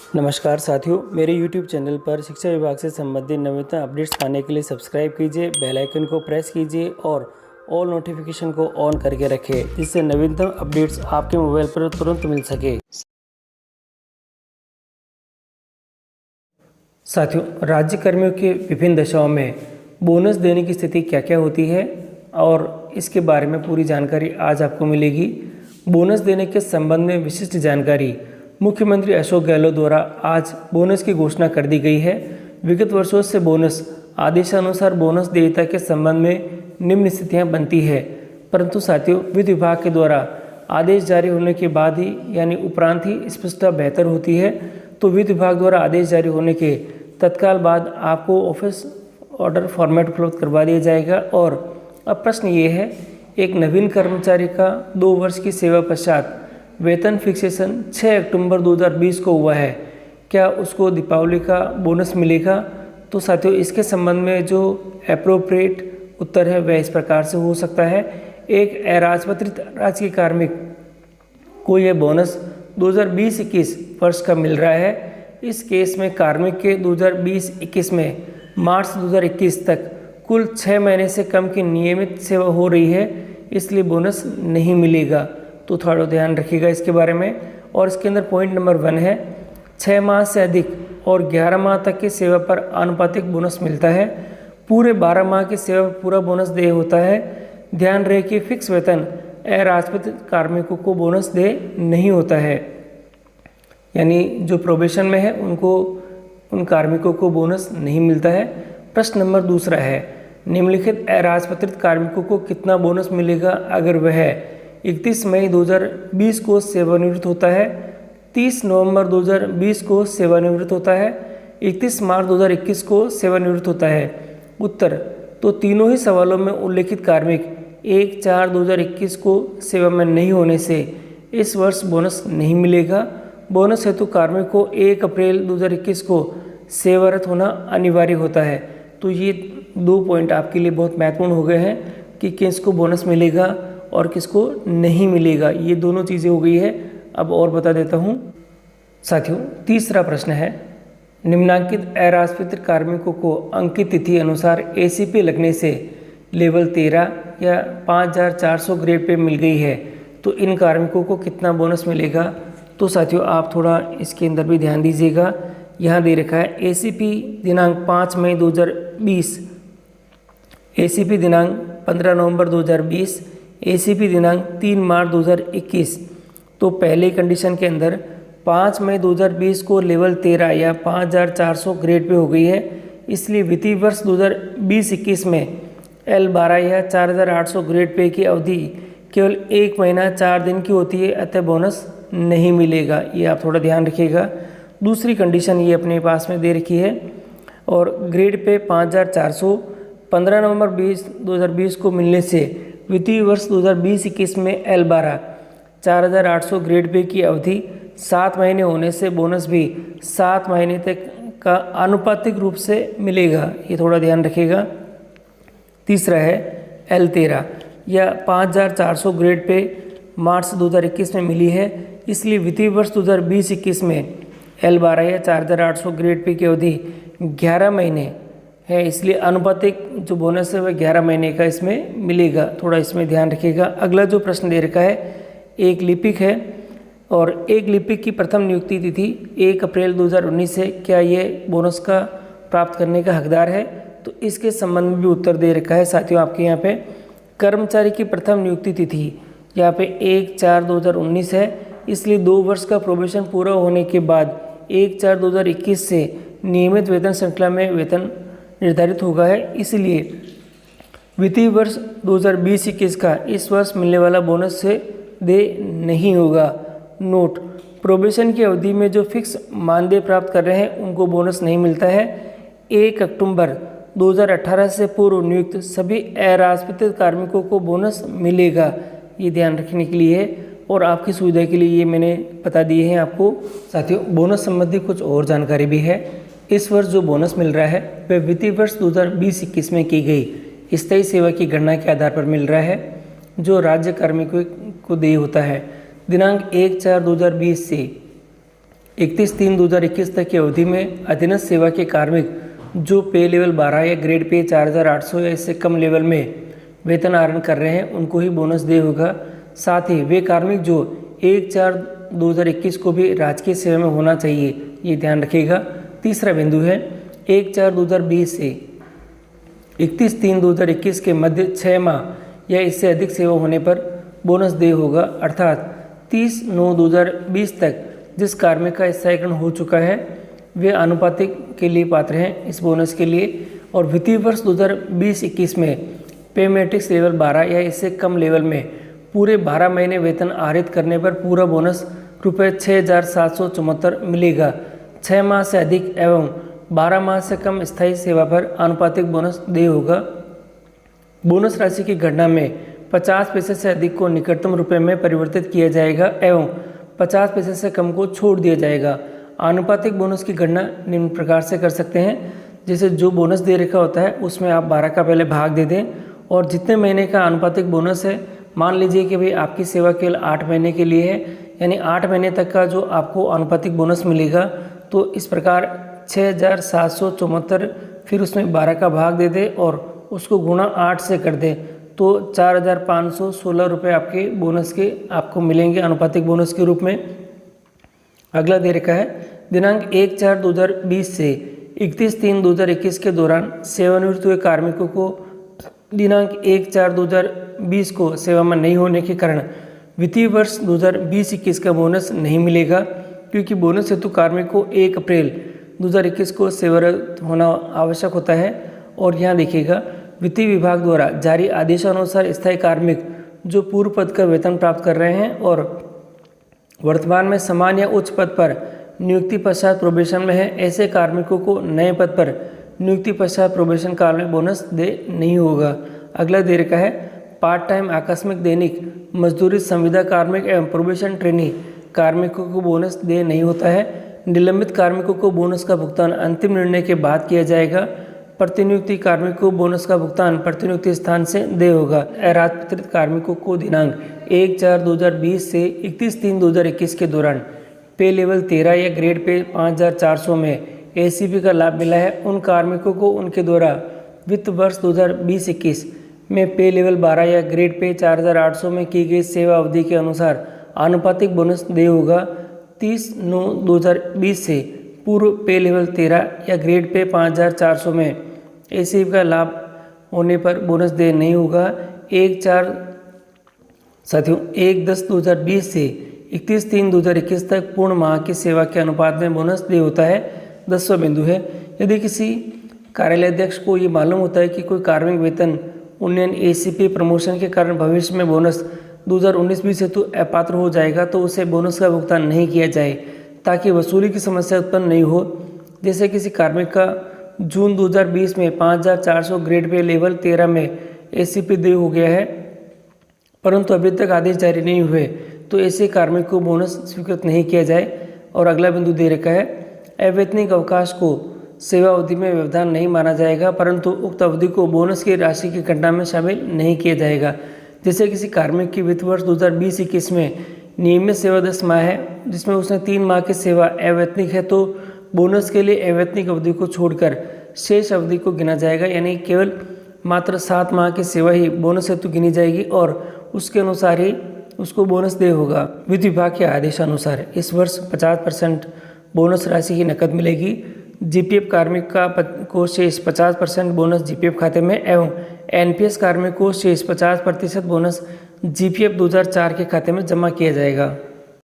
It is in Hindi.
नमस्कार साथियों, मेरे YouTube चैनल पर शिक्षा विभाग से संबंधित नवीनतम अपडेट्स पाने के लिए सब्सक्राइब कीजिए, बेल आइकन को प्रेस कीजिए और ऑल नोटिफिकेशन को ऑन करके रखें, जिससे नवीनतम अपडेट्स आपके मोबाइल पर तुरंत मिल सके। साथियों, राज्य कर्मियों के विभिन्न दशाओं में बोनस देने की स्थिति क्या क्या होती है और इसके बारे में पूरी जानकारी आज आपको मिलेगी। बोनस देने के संबंध में विशिष्ट जानकारी मुख्यमंत्री अशोक गहलोत द्वारा आज बोनस की घोषणा कर दी गई है। विगत वर्षों से बोनस आदेशानुसार बोनस देयता के संबंध में निम्न स्थितियां बनती है, परंतु साथियों वित्त विभाग के द्वारा आदेश जारी होने के बाद ही यानी उपरांत ही स्पष्टता बेहतर होती है। तो वित्त विभाग द्वारा आदेश जारी होने के तत्काल बाद आपको ऑफिस ऑर्डर फॉर्मेट उपलब्ध करवा दिया जाएगा। और अब प्रश्न ये है, एक नवीन कर्मचारी का 2 वर्ष की सेवा पश्चात वेतन फिक्सेशन 6 अक्टूबर 2020 को हुआ है, क्या उसको दीपावली का बोनस मिलेगा? तो साथियों इसके संबंध में जो एप्रोप्रिएट उत्तर है वह इस प्रकार से हो सकता है। एक अराजपत्रित राजकीय कार्मिक को यह बोनस 2020-21 वर्ष का मिल रहा है। इस केस में कार्मिक के 2020-21 में मार्च 2021 तक कुल 6 महीने से कम की नियमित सेवा हो रही है, इसलिए बोनस नहीं मिलेगा। तो थोड़ा ध्यान रखिएगा इसके बारे में। और इसके अंदर पॉइंट नंबर 1 है, 6 माह से अधिक और 11 माह तक की सेवा पर आनुपातिक बोनस मिलता है। पूरे 12 माह की सेवा पर पूरा बोनस देय होता है। ध्यान रहे कि फिक्स वेतन अराजपत्रित कार्मिकों को बोनस देय नहीं होता है, यानी जो प्रोबेशन में है उन कार्मिकों को बोनस नहीं मिलता है। प्रश्न नंबर 2 है, निम्नलिखित अराजपत्रित कार्मिकों को कितना बोनस मिलेगा अगर वह 31 मई 2020 को सेवानिवृत्त होता है, 30 नवंबर 2020 को सेवानिवृत्त होता है, 31 मार्च 2021 को सेवानिवृत्त होता है? उत्तर, तो तीनों ही सवालों में उल्लेखित कार्मिक 1/4/2021 को सेवा में नहीं होने से इस वर्ष बोनस नहीं मिलेगा। बोनस हेतु कार्मिक को 1 अप्रैल 2021 को सेवारत होना अनिवार्य होता है। तो ये 2 पॉइंट आपके लिए बहुत महत्वपूर्ण हो गए हैं कि किसको बोनस मिलेगा और किसको नहीं मिलेगा। ये दोनों चीज़ें हो गई है। अब और बता देता हूँ साथियों। तीसरा प्रश्न है, निम्नांकित अराजपत्रित कार्मिकों को अंकित तिथि अनुसार ACP लगने से लेवल 13 या 5400 ग्रेड पे मिल गई है, तो इन कार्मिकों को कितना बोनस मिलेगा? तो साथियों आप थोड़ा इसके अंदर भी ध्यान दीजिएगा। यहाँ दे रखा है ACP दिनांक 5 मई 2020, ACP दिनांक 15 नवंबर 2020, ACP दिनांक 3 मार्च 2021। तो पहले कंडीशन के अंदर 5 मई 2020 को लेवल 13 या 5400 ग्रेड पे हो गई है, इसलिए वित्तीय वर्ष 2020-21 में L12 या 4800 ग्रेड पे की अवधि केवल 1 महीना 4 दिन की होती है, अतः बोनस नहीं मिलेगा। ये आप थोड़ा ध्यान रखिएगा। दूसरी कंडीशन ये अपने पास में दे रखी है और ग्रेड पे 5400 15 नवंबर 2020 को मिलने से वित्तीय वर्ष 2020-21 में L12 4800 ग्रेड पे की अवधि 7 महीने होने से बोनस भी 7 महीने तक का आनुपातिक रूप से मिलेगा। ये थोड़ा ध्यान रखिएगा। तीसरा है L13 या 5400 ग्रेड पे मार्च 2021 में मिली है, इसलिए वित्तीय वर्ष 2020-21 में L12 या 4800 ग्रेड पे की अवधि 11 महीने है, इसलिए आनुपातिक जो बोनस है वह 11 महीने का इसमें मिलेगा। थोड़ा इसमें ध्यान रखिएगा। अगला जो प्रश्न दे रखा है, एक लिपिक है और एक लिपिक की प्रथम नियुक्ति तिथि 1 अप्रैल 2019 है, क्या ये बोनस का प्राप्त करने का हकदार है? तो इसके संबंध में भी उत्तर दे रखा है साथियों आपके यहाँ पे। कर्मचारी की प्रथम नियुक्ति तिथि यहाँ पे 1/4/2019 है, इसलिए 2 वर्ष का प्रोबेशन पूरा होने के बाद 1/4/2021 से नियमित वेतन श्रृंखला में वेतन निर्धारित होगा है, इसलिए वित्तीय वर्ष 2020-21 का इस वर्ष मिलने वाला बोनस से देय नहीं होगा। नोट, प्रोबेशन की अवधि में जो फिक्स मानदेय प्राप्त कर रहे हैं उनको बोनस नहीं मिलता है। 1 अक्टूबर 2018 से पूर्व नियुक्त सभी अराजपत्रित कार्मिकों को बोनस मिलेगा। ये ध्यान रखने के लिए है और आपकी सुविधा के लिए ये मैंने बता दिए हैं आपको। साथियों बोनस संबंधी कुछ और जानकारी भी है। इस वर्ष जो बोनस मिल रहा है वह वित्तीय वर्ष 2020-21 में की गई स्थायी सेवा की गणना के आधार पर मिल रहा है, जो राज्य कार्मिकों को देय होता है। दिनांक 1/4/2020 से 31/3/2021 तक की अवधि में अधीनस्थ सेवा के कार्मिक जो पे लेवल 12 या ग्रेड पे 4,800 या इससे कम लेवल में वेतन आहरण कर रहे हैं उनको ही बोनस दे होगा। साथ ही वे कार्मिक जो 1/4/2021 को भी राजकीय सेवा में होना चाहिए, ये ध्यान रखिएगा। तीसरा बिंदु है 1/4/2020 से 31/3/2021 के मध्य 6 माह या इससे अधिक सेवा होने पर बोनस दे होगा, अर्थात 30/9/2020 तक जिस कार्मिक का स्थायीकरण हो चुका है वे आनुपातिक के लिए पात्र हैं इस बोनस के लिए। और वित्तीय वर्ष 2020-21 में पे मैट्रिक्स लेवल 12 या इससे कम लेवल में पूरे 12 महीने वेतन आहरित करने पर पूरा बोनस रुपये 6,774 मिलेगा। 6 माह से अधिक एवं 12 माह से कम स्थायी सेवा पर आनुपातिक बोनस दे होगा। बोनस राशि की गणना में 50% से अधिक को निकटतम रुपये में परिवर्तित किया जाएगा एवं 50% से कम को छोड़ दिया जाएगा। आनुपातिक बोनस की गणना निम्न प्रकार से कर सकते हैं, जैसे जो बोनस दे रखा होता है उसमें आप 12 का पहले भाग दे दें और जितने महीने का आनुपातिक बोनस है, मान लीजिए कि भाई आपकी सेवा केवल 8 महीने के लिए है, यानी 8 महीने तक का जो आपको आनुपातिक बोनस मिलेगा, तो इस प्रकार 6,774 फिर उसमें 12 का भाग दे दे और उसको गुणा 8 से कर दे, तो 4,516 रुपये आपके बोनस के आपको मिलेंगे आनुपातिक बोनस के रूप में। अगला दे रखा है दिनांक 1/4/2020 से 31/3/2021 के दौरान सेवानिवृत्त हुए कार्मिकों को दिनांक 1/4/2020 को सेवा में नहीं होने के कारण वित्तीय वर्ष 2020-21 का बोनस नहीं मिलेगा, क्योंकि बोनस हेतु कार्मिक को 1 अप्रैल 2021 को सेवारत होना आवश्यक होता है। और यहाँ देखिएगा वित्तीय विभाग द्वारा जारी आदेशानुसार स्थायी कार्मिक जो पूर्व पद का वेतन प्राप्त कर रहे हैं और वर्तमान में समान या उच्च पद पर नियुक्ति पश्चात प्रोबेशन में है, ऐसे कार्मिकों को नए पद पर नियुक्ति पश्चात प्रोबेशन काल में बोनस दे नहीं होगा। अगला दे रखा है पार्ट टाइम आकस्मिक दैनिक मजदूरी संविदा कार्मिक एवं प्रोबेशन ट्रेनी कार्मिकों को बोनस दे नहीं होता है। निलंबित कार्मिकों को बोनस का भुगतान अंतिम निर्णय के बाद किया जाएगा। प्रतिनियुक्ति कार्मिकों को बोनस का भुगतान प्रतिनियुक्ति स्थान से दे होगा। अराजपत्रित कार्मिकों को दिनांक 1/4/2020 से 31/3/2021 के दौरान पे लेवल 13 या ग्रेड पे 5,400 में एसीपी का लाभ मिला है, उन कार्मिकों को उनके द्वारा वित्त वर्ष 2020-21 में पे लेवल 12 या ग्रेड पे 4,800 में की गई सेवा अवधि के अनुसार आनुपातिक बोनस दे होगा। 30/9/2020 से पूर्व पे लेवल 13 या ग्रेड पे 5,400 में एसीपी का लाभ होने पर बोनस दे नहीं होगा। 1/10/2020 से 31/3/2021 तक पूर्ण माह की सेवा के अनुपात में बोनस दे होता है। 10वां बिंदु है यदि किसी कार्यालयाध्यक्ष को ये मालूम होता है कि कोई कार्मिक वेतन उन्नयन एसीपी प्रमोशन के कारण भविष्य में बोनस 2019-20 हेतु अपात्र हो जाएगा, तो उसे बोनस का भुगतान नहीं किया जाए ताकि वसूली की समस्या उत्पन्न नहीं हो। जैसे किसी कार्मिक का जून 2020 में 5,400 ग्रेड पे लेवल 13 में एसीपी दे हो गया है, परंतु अभी तक आदेश जारी नहीं हुए, तो ऐसे कार्मिक को बोनस स्वीकृत नहीं किया जाए। और अगला बिंदु दे रखा है अवैतनिक अवकाश को सेवा अवधि में व्यवधान नहीं माना जाएगा, परंतु उक्त अवधि को बोनस की राशि की गणना में शामिल नहीं किया जाएगा। जैसे किसी कार्मिक की वित्त वर्ष 2020-21 में नियमित सेवा 10 माह है, जिसमें उसने 3 माह की सेवा अवैतनिक है, तो बोनस के लिए अवैतनिक अवधि को छोड़कर शेष अवधि को गिना जाएगा, यानी केवल मात्र 7 माह की सेवा ही बोनस हेतु गिनी जाएगी और उसके अनुसार ही उसको बोनस दे होगा। वित्त विभाग के आदेशानुसार इस वर्ष 50% बोनस राशि की नकद मिलेगी। जीपीएफ कार्मिक को शेष 50% बोनस जीपीएफ खाते में एवं एनपीएस कार्मिक को शेष 50% बोनस जीपीएफ 2004 के खाते में जमा किया जाएगा।